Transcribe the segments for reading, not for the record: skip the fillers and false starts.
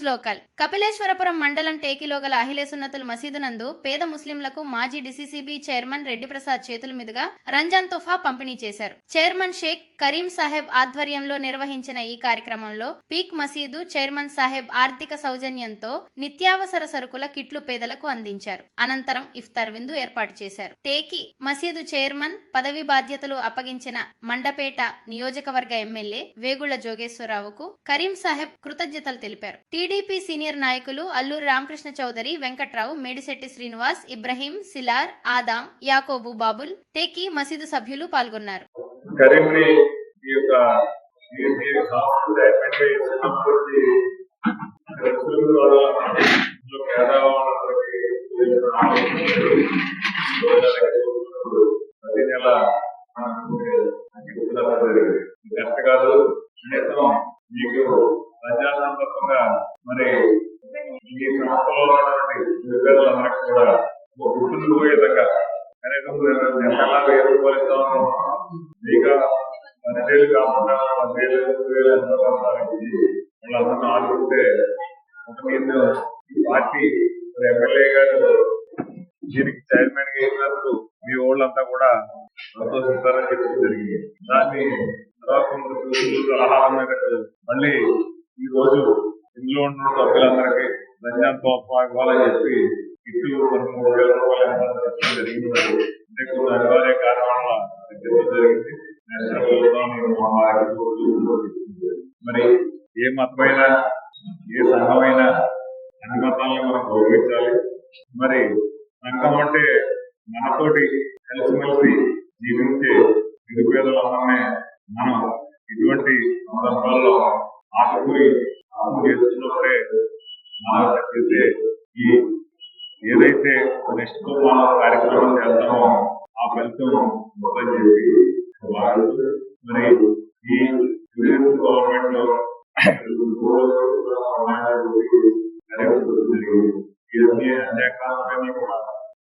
Local Kapileswarapuram మండలం టేకిలో గల అహిలేసున్నతుల్ మసీదు నందు పేద ముస్లింలకు మాజీ డిసిసిబి చైర్మన్ రెడ్డి ప్రసాద్ చేతుల మీదుగా రంజాన్ తోఫా పంపిణీ చేశారు. చైర్మన్ షేక్ కరీం సాహెబ్ ఆధ్వర్యంలో నిర్వహించిన ఈ కార్యక్రమంలో పీక్ మసీదు చైర్మన్ సాహెబ్ ఆర్థిక సౌజన్యంతో నిత్యావసర సరుకుల కిట్లు పేదలకు అందించారు. అనంతరం ఇఫ్తార్ విందు ఏర్పాటు చేశారు. టేకి మసీదు చైర్మన్ పదవి బాధ్యతలు అప్పగించిన మండపేట నియోజకవర్గ ఎమ్మెల్యే వేగుళ్ల జోగేశ్వరరావుకు కరీం సాహెబ్ కృతజ్ఞతలు తెలిపారు. టీడీపీ సీనియర్ నాయకులు అల్లూరి రామకృష్ణ చౌదరి, వెంకట్రావు, మేడిశెట్టి శ్రీనివాస్, ఇబ్రహీం, సిలార్, ఆదాం, యాకోబు, బాబుల్, టేకి మసీదు సభ్యులు పాల్గొన్నారు. మీకు రంజాన్ సందర్భంగా మరి ఈ సంస్థలో ఉన్నటువంటి విద్యార్థులందరికీ కూడా గుర్తుండిపోయే విధంగా కనీసం నెలలా 1000 రూపాయలు ఇస్తాము. ఇంకా 12,000 కాకుండా 10,000, 20,000 ఎంత పడతానికి వాళ్ళందరూ ఆడుకుంటే నేను పార్టీ ఎమ్మెల్యే గారు దీనికి చైర్మన్ గా అయినందుకు మీ వాళ్ళంతా కూడా సంతోషిస్తారని చెప్పడం జరిగింది. దాన్ని తర్వాత సలహాల మేరకు మళ్ళీ ఈ రోజు ఇందులో ఉన్న సభ్యులందరికీ రంజాన్ తోఫా ఇవ్వాలని చెప్పి ఇటు 3,000 రూపాయలు చెప్పడం జరిగింది. అంటే కొన్ని అనివార్య కారణాల జరిగింది. మరి ఏ మతమైనా ఏ సంఘమైనా అన్ని మతాలను మనం గౌరవించాలి. మరి సంఘం అంటే మనతోటి కలిసిమెలిసి జీవించే నిరుపేదలందరినీ మనం ఇటువంటి సందర్భాల్లో ఆకుని చేస్తున్నప్పుడే మనం చేసే ఈ ఏదైతే నెక్స్ట్ మనం కార్యక్రమం చేస్తామో ఆ ఫలితం ఉందని చెప్పి మరి ఈ గవర్నమెంట్ లో ఇవన్నీ అన్యాకాలన్నీ కూడా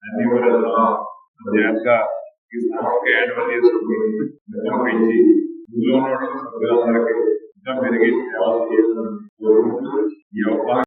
అన్ని జాగ్రత్తగా ఈ సంస్థకి యాన్యువల్ చేసుకుని పెంచి ఇందులో ఉన్న సభ్యులందరికీ ఇంకా మెరుగైన సేవలు చేయాలని కోరుకుంటూ ఈ అవకాశం